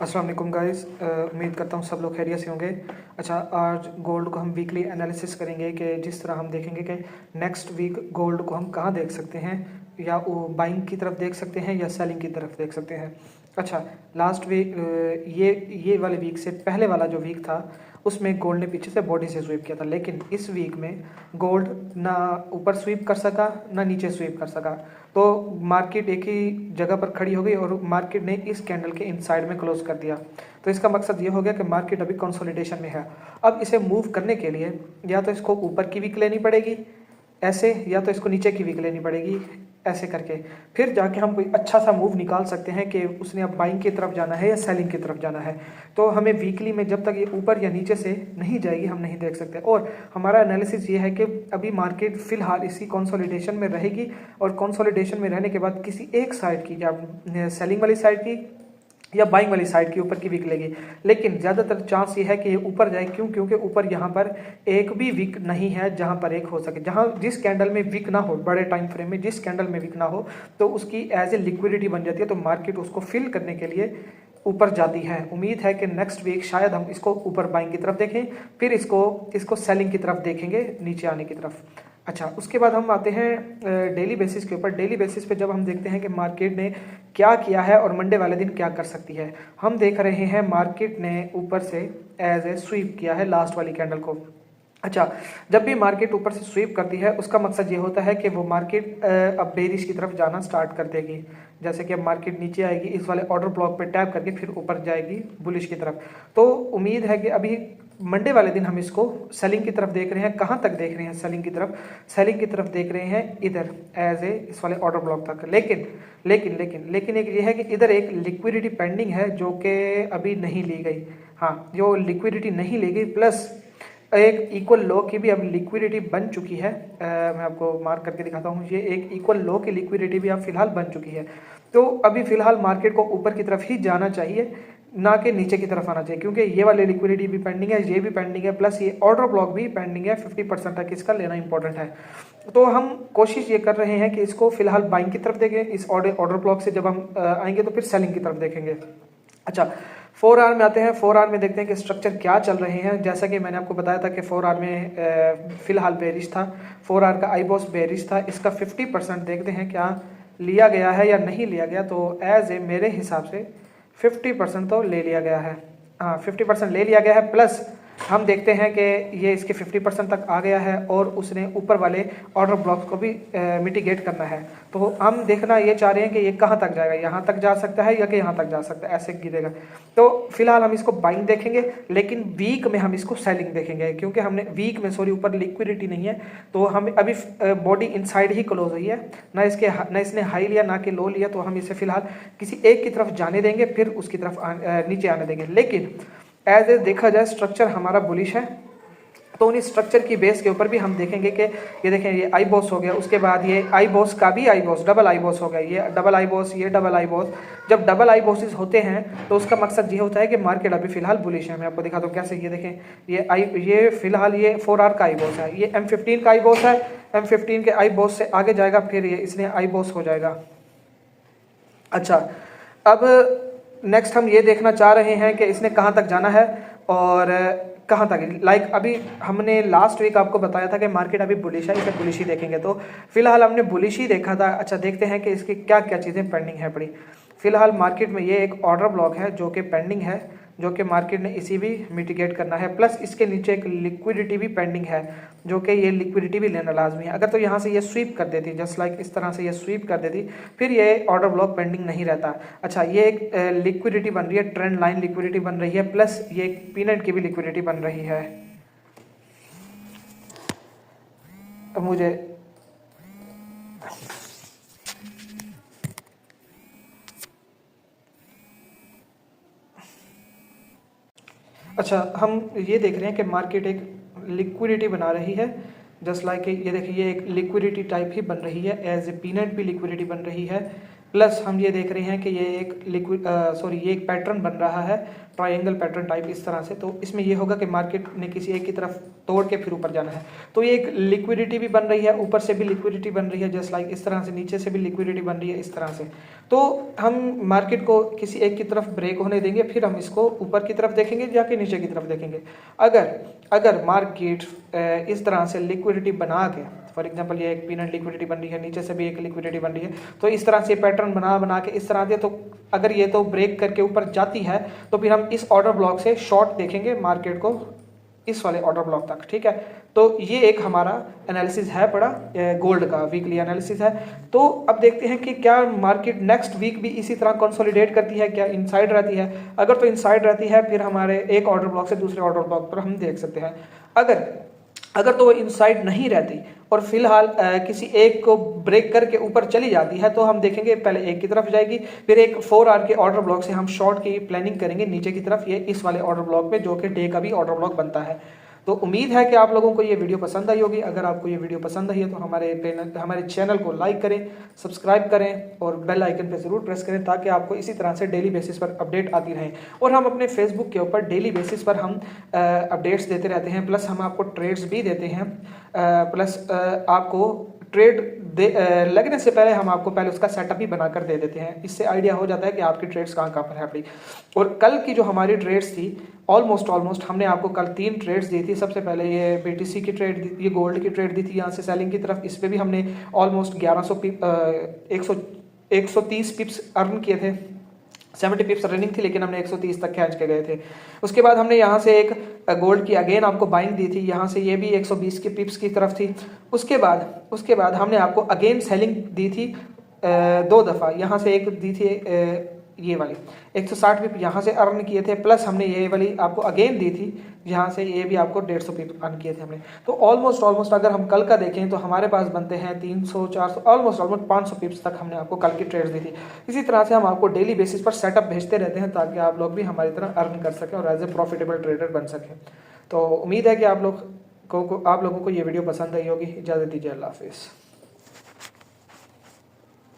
अस्सलाम वालेकुम गाइस। उम्मीद करता हूँ सब लोग खैरियत से होंगे। अच्छा, आज गोल्ड को हम वीकली एनालिसिस करेंगे कि जिस तरह हम देखेंगे कि नेक्स्ट वीक गोल्ड को हम कहाँ देख सकते हैं, या वो बाइंग की तरफ देख सकते हैं या सेलिंग की तरफ देख सकते हैं। अच्छा, लास्ट वीक ये वाले वीक से पहले वाला जो वीक था उसमें गोल्ड ने पीछे से बॉडी से स्वीप किया था, लेकिन इस वीक में गोल्ड ना ऊपर स्वीप कर सका ना नीचे स्वीप कर सका। तो मार्केट एक ही जगह पर खड़ी हो गई और मार्केट ने इस कैंडल के इनसाइड में क्लोज कर दिया। तो इसका मकसद ये हो गया कि मार्केट अभी कंसोलिडेशन में है। अब इसे मूव करने के लिए या तो इसको ऊपर की वीक लेनी पड़ेगी ऐसे, या तो इसको नीचे की वीक लेनी पड़ेगी ऐसे करके, फिर जाके हम कोई अच्छा सा मूव निकाल सकते हैं कि उसने अब बाइंग की तरफ जाना है या सेलिंग की तरफ जाना है। तो हमें वीकली में जब तक ये ऊपर या नीचे से नहीं जाएगी हम नहीं देख सकते। और हमारा एनालिसिस ये है कि अभी मार्केट फिलहाल इसी कंसोलिडेशन में रहेगी और कंसोलिडेशन में रहने के बाद किसी एक साइड की, या सेलिंग वाली साइड की या बाइंग वाली साइड की ऊपर की वीक लेगी, लेकिन ज़्यादातर चांस ये है कि ये ऊपर जाए। क्यों? क्योंकि ऊपर यहाँ पर एक भी वीक नहीं है जहाँ पर एक हो सके। जहाँ जिस कैंडल में वीक ना हो, बड़े टाइम फ्रेम में जिस कैंडल में वीक ना हो, तो उसकी एज ए लिक्विडिटी बन जाती है, तो मार्केट उसको फिल करने के लिए ऊपर जाती है। उम्मीद है कि नेक्स्ट वीक शायद हम इसको ऊपर बाइंग की तरफ देखें, फिर इसको सेलिंग की तरफ देखेंगे नीचे आने की तरफ। अच्छा, उसके बाद हम आते हैं डेली बेसिस के ऊपर। डेली बेसिस पे जब हम देखते हैं कि मार्केट ने क्या किया है और मंडे वाले दिन क्या कर सकती है, हम देख रहे हैं मार्केट ने ऊपर से एज ए स्वीप किया है लास्ट वाली कैंडल को। अच्छा, जब भी मार्केट ऊपर से स्वीप करती है उसका मकसद ये होता है कि वो मार्केट अब बेरिश की तरफ जाना स्टार्ट कर देगी। जैसे कि अब मार्केट नीचे आएगी, इस वाले ऑर्डर ब्लॉक पे टैप करके फिर ऊपर जाएगी बुलिश की तरफ। तो उम्मीद है कि अभी मंडे वाले दिन हम इसको सेलिंग की तरफ देख रहे हैं। कहाँ तक देख रहे हैं सेलिंग की तरफ? सेलिंग की तरफ देख रहे हैं इधर एज ए इस वाले ऑर्डर ब्लॉक तक। लेकिन लेकिन लेकिन लेकिन एक ये है कि इधर एक लिक्विडिटी पेंडिंग है जो कि अभी नहीं ली गई। हाँ, जो लिक्विडिटी नहीं ली गई, प्लस एक इक्वल लो की भी अब लिक्विडिटी बन चुकी है। मैं आपको मार्क करके दिखाता हूँ। ये एक इक्वल लो की लिक्विडिटी भी अब फिलहाल बन चुकी है। तो अभी फिलहाल मार्केट को ऊपर की तरफ ही जाना चाहिए, ना कि नीचे की तरफ आना चाहिए, क्योंकि ये वाली लिक्विडिटी भी पेंडिंग है, ये भी पेंडिंग है, प्लस ये ऑर्डर ब्लॉक भी पेंडिंग है। 50% तक इसका लेना इंपॉर्टेंट है। तो हम कोशिश ये कर रहे हैं कि इसको फिलहाल बाइंग की तरफ देखें। इस ऑर्डर ब्लॉक से जब हम आएंगे तो फिर सेलिंग की तरफ देखेंगे। अच्छा, 4 आवर में आते हैं। 4 आवर में देखते हैं कि स्ट्रक्चर क्या चल रहे हैं। जैसा कि मैंने आपको बताया था कि 4 आवर में फिलहाल बेरिश था। 4 आवर का आईबॉस बेरिश था। इसका 50% देखते हैं क्या लिया गया है या नहीं लिया गया। तो एज ए मेरे हिसाब से 50% तो ले लिया गया है। हाँ, 50% ले लिया गया है, प्लस हम देखते हैं कि ये इसके 50% तक आ गया है और उसने ऊपर वाले ऑर्डर ब्लॉक्स को भी मिटिगेट करना है। तो हम देखना ये चाह रहे हैं कि ये कहाँ तक जाएगा, यहाँ तक जा सकता है या कि यहाँ तक जा सकता है, ऐसे गिरेगा। तो फिलहाल हम इसको बाइंग देखेंगे, लेकिन वीक में हम इसको सेलिंग देखेंगे, क्योंकि हमने वीक में ऊपर लिक्विडिटी नहीं है। तो हम अभी बॉडी इनसाइड ही क्लोज हुई है, ना इसने हाई लिया ना कि लो लिया। तो हम इसे फिलहाल किसी एक की तरफ जाने देंगे, फिर उसकी तरफ नीचे आने देंगे। लेकिन एज ए देखा जाए स्ट्रक्चर हमारा बुलिश है, तो उन स्ट्रक्चर की बेस के ऊपर भी हम देखेंगे कि ये देखें, ये आई बॉस हो गया, उसके बाद ये आई बॉस का भी आई बॉस, डबल आई बॉस हो गया, ये डबल आई बॉस, ये डबल आई बॉस। जब डबल आई बॉसेस होते हैं तो उसका मकसद ये होता है कि मार्केट अभी फिलहाल बुलिश है। मैं आपको दिखाता हूँ कैसे। ये देखें, ये फिलहाल ये 4 आवर का आई बॉस है, ये M15 का आई बॉस है। M15 के आई बॉस से आगे जाएगा, फिर ये इसने आई बॉस हो जाएगा। अच्छा, अब नेक्स्ट हम ये देखना चाह रहे हैं कि इसने कहाँ तक जाना है और कहाँ तक। लाइक अभी हमने लास्ट वीक आपको बताया था कि मार्केट अभी बुलिश है, इसे बुलिश ही देखेंगे। तो फिलहाल हमने बुलिश ही देखा था। अच्छा, देखते हैं कि इसकी क्या क्या चीज़ें पेंडिंग है पड़ी। फिलहाल मार्केट में ये एक ऑर्डर ब्लॉक है जो कि पेंडिंग है, जो कि मार्केट ने इसी भी मिटिगेट करना है। प्लस इसके नीचे एक लिक्विडिटी भी पेंडिंग है, जो कि ये लिक्विडिटी भी लेना लाजमी है। अगर तो यहाँ से ये स्वीप कर देती, जस्ट लाइक इस तरह से ये स्वीप कर देती, फिर ये ऑर्डर ब्लॉक पेंडिंग नहीं रहता। अच्छा, ये एक लिक्विडिटी बन रही है, ट्रेंड लाइन लिक्विडिटी बन रही है, प्लस ये एक पीनट की भी लिक्विडिटी बन रही है। अब मुझे अच्छा, हम ये देख रहे हैं कि मार्केट एक लिक्विडिटी बना रही है, जस्ट लाइक ये देखिए, ये एक लिक्विडिटी टाइप ही बन रही है। एज ए पीनट भी लिक्विडिटी बन रही है, प्लस हम ये देख रहे हैं कि ये एक ये एक पैटर्न बन रहा है, ट्रायंगल पैटर्न टाइप इस तरह से। तो इसमें ये होगा कि मार्केट ने किसी एक की तरफ तोड़ के फिर ऊपर जाना है। तो ये एक लिक्विडिटी भी बन रही है, ऊपर से भी लिक्विडिटी बन रही है जस्ट लाइक इस तरह से, नीचे से भी लिक्विडिटी बन रही है इस तरह से। तो हम मार्केट को किसी एक की तरफ ब्रेक होने देंगे, फिर हम इसको ऊपर की तरफ देखेंगे जाके नीचे की तरफ देखेंगे। अगर मार्केट इस तरह से लिक्विडिटी बना के, फॉर एग्जांपल ये एक पीनट लिक्विडिटी बन रही है, नीचे से भी एक लिक्विडिटी बन रही है, तो इस तरह से पैटर्न बना के इस तरह से, तो अगर ये तो ब्रेक करके ऊपर जाती है तो फिर हम इस ऑर्डर ब्लॉक से शॉर्ट देखेंगे मार्केट को इस वाले ऑर्डर ब्लॉक तक, ठीक है। तो ये एक हमारा एनालिसिस है बड़ा गोल्ड का, वीकली एनालिसिस है। तो अब देखते हैं कि क्या मार्केट नेक्स्ट वीक भी इसी तरह कंसोलिडेट करती है, क्या इनसाइड रहती है। अगर तो इनसाइड रहती है फिर हमारे एक ऑर्डर ब्लॉक से दूसरे ऑर्डर ब्लॉक पर हम देख सकते हैं। अगर तो वो इनसाइड नहीं रहती और फिलहाल किसी एक को ब्रेक करके ऊपर चली जाती है, तो हम देखेंगे पहले एक की तरफ जाएगी, फिर एक 4 आवर के ऑर्डर ब्लॉक से हम शॉर्ट की प्लानिंग करेंगे नीचे की तरफ, ये इस वाले ऑर्डर ब्लॉक पे जो कि डे का भी ऑर्डर ब्लॉक बनता है। तो उम्मीद है कि आप लोगों को ये वीडियो पसंद आई होगी। अगर आपको ये वीडियो पसंद आई है तो हमारे चैनल को लाइक करें, सब्सक्राइब करें और बेल आइकन पे ज़रूर प्रेस करें, ताकि आपको इसी तरह से डेली बेसिस पर अपडेट आती रहें। और हम अपने फेसबुक के ऊपर डेली बेसिस पर हम अपडेट्स देते रहते हैं, प्लस हम आपको ट्रेड्स भी देते हैं, प्लस आपको ट्रेड लगने से पहले हम आपको पहले उसका सेटअप ही बनाकर दे देते हैं। इससे आइडिया हो जाता है कि आपकी ट्रेड्स कहाँ कहाँ पर है अपनी। और कल की जो हमारी ट्रेड्स थी ऑलमोस्ट हमने आपको कल 3 ट्रेड्स दी थी। सबसे पहले ये BTC की ट्रेड दी, ये गोल्ड की ट्रेड दी थी यहाँ से सेलिंग की तरफ, इस पर भी हमने ऑलमोस्ट 130 पिप्स अर्न किए थे। 70 पिप्स रनिंग थी लेकिन हमने 130 तक खींच के गए थे। उसके बाद हमने यहाँ से एक गोल्ड की अगेन आपको बाइंग दी थी, यहाँ से ये भी 120 के पिप्स की तरफ थी। उसके बाद हमने आपको अगेन सेलिंग दी थी 2 दफ़ा। यहाँ से एक दी थी ये वाली 160 पिप यहाँ से अर्न किए थे, प्लस हमने ये वाली आपको अगेन दी थी जहाँ से ये भी आपको 150 पिप अर्न किए थे हमने। तो ऑलमोस्ट अगर हम कल का देखें तो हमारे पास बनते हैं 300 400 ऑलमोस्ट 500 पिप्स तक हमने आपको कल की ट्रेड्स दी थी। इसी तरह से हम आपको डेली बेसिस पर सेटअप भेजते रहते हैं ताकि आप लोग भी हमारी तरह अर्न कर सकें और एज ए प्रॉफिटेबल ट्रेडर बन सकें। तो उम्मीद है कि आप लोगों को ये वीडियो पसंद आई होगी। इजाज़त दीजिए, अल्लाह हाफिज़।